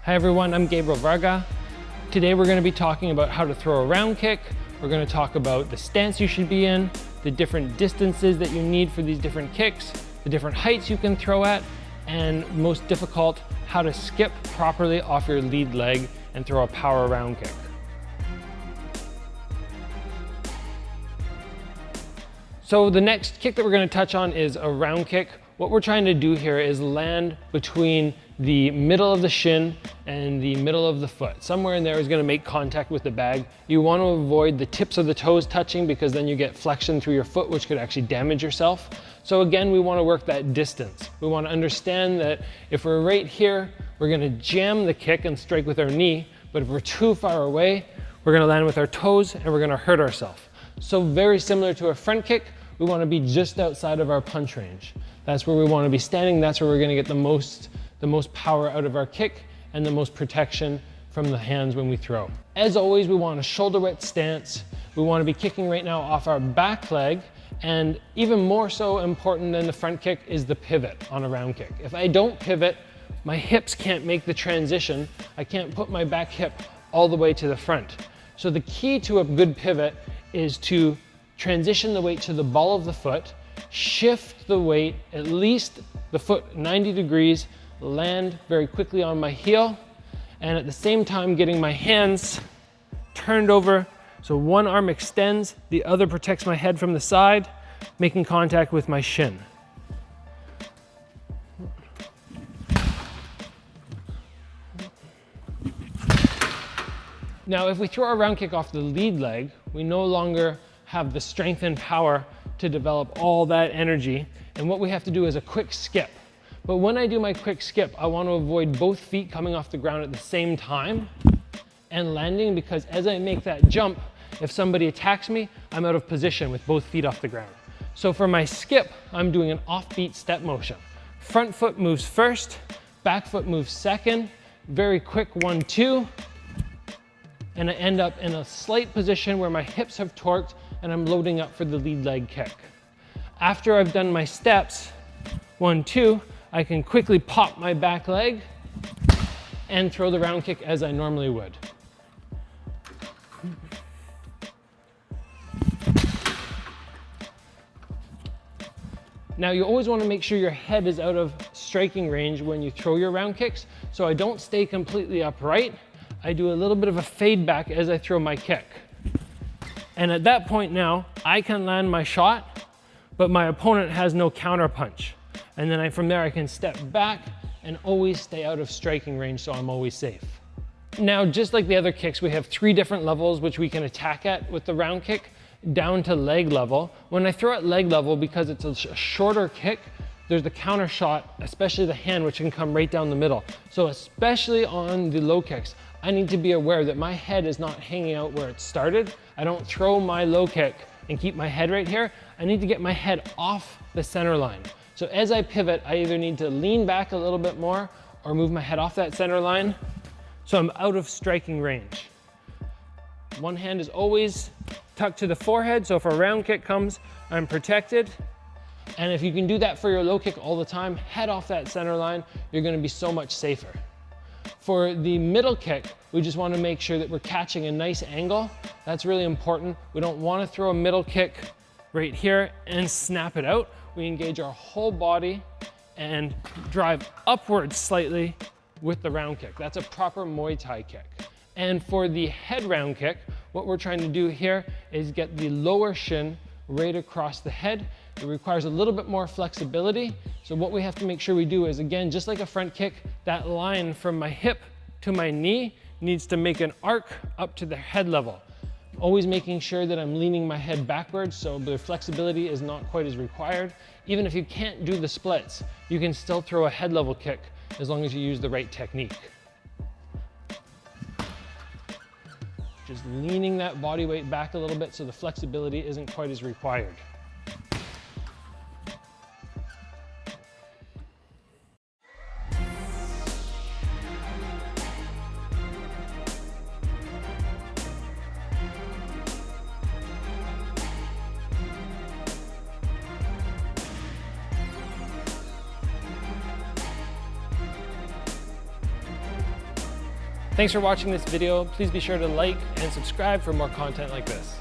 Hi everyone, I'm Gabriel Varga. Today we're going to be talking about how to throw a round kick. We're going to talk about the stance you should be in, the different distances that you need for these different kicks, the different heights you can throw at, and most difficult, how to skip properly off your lead leg and throw a power round kick. So the next kick that we're going to touch on is a round kick. What we're trying to do here is land between the middle of the shin and the middle of the foot. Somewhere in there is going to make contact with the bag. You want to avoid the tips of the toes touching because then you get flexion through your foot, which could actually damage yourself. So again, we want to work that distance. We want to understand that if we're right here, we're going to jam the kick and strike with our knee. But if we're too far away, we're going to land with our toes and we're going to hurt ourselves. So very similar to a front kick, we want to be just outside of our punch range. That's where we want to be standing. That's where we're going to get the most power out of our kick and the most protection from the hands when we throw. As always, we want a shoulder width stance. We want to be kicking right now off our back leg, and even more so important than the front kick is the pivot on a round kick. If I don't pivot, my hips can't make the transition. I can't put my back hip all the way to the front. So the key to a good pivot is to transition the weight to the ball of the foot, shift the weight at least the foot 90 degrees, land very quickly on my heel, and at the same time getting my hands turned over so one arm extends, the other protects my head from the side, making contact with my shin. Now, if we throw our round kick off the lead leg, we no longer have the strength and power to develop all that energy, and what we have to do is a quick skip. But when I do my quick skip, I want to avoid both feet coming off the ground at the same time and landing, because as I make that jump, if somebody attacks me, I'm out of position with both feet off the ground. So for my skip, I'm doing an offbeat step motion. Front foot moves first, back foot moves second, very quick 1-2, and I end up in a slight position where my hips have torqued and I'm loading up for the lead leg kick. After I've done my steps, 1-2, I can quickly pop my back leg and throw the round kick as I normally would. Now you always want to make sure your head is out of striking range when you throw your round kicks, so I don't stay completely upright. I do a little bit of a fade back as I throw my kick. And at that point now, I can land my shot, but my opponent has no counter punch. And then from there I can step back and always stay out of striking range, so I'm always safe. Now, just like the other kicks, we have 3 different levels which we can attack at with the round kick, down to leg level. When I throw at leg level, because it's a shorter kick, there's the counter shot, especially the hand, which can come right down the middle. So especially on the low kicks, I need to be aware that my head is not hanging out where it started. I don't throw my low kick and keep my head right here. I need to get my head off the center line. So as I pivot, I either need to lean back a little bit more or move my head off that center line so I'm out of striking range. One hand is always tucked to the forehead, so if a round kick comes, I'm protected. And if you can do that for your low kick all the time, head off that center line, you're going to be so much safer. For the middle kick, we just want to make sure that we're catching a nice angle. That's really important. We don't want to throw a middle kick right here and snap it out. We engage our whole body and drive upwards slightly with the round kick. That's a proper Muay Thai kick. And for the head round kick, what we're trying to do here is get the lower shin right across the head. It requires a little bit more flexibility. So what we have to make sure we do is, again, just like a front kick, that line from my hip to my knee needs to make an arc up to the head level. Always making sure that I'm leaning my head backwards, so the flexibility is not quite as required. Even if you can't do the splits, you can still throw a head level kick as long as you use the right technique. Just leaning that body weight back a little bit so the flexibility isn't quite as required. Thanks for watching this video. Please be sure to like and subscribe for more content like this.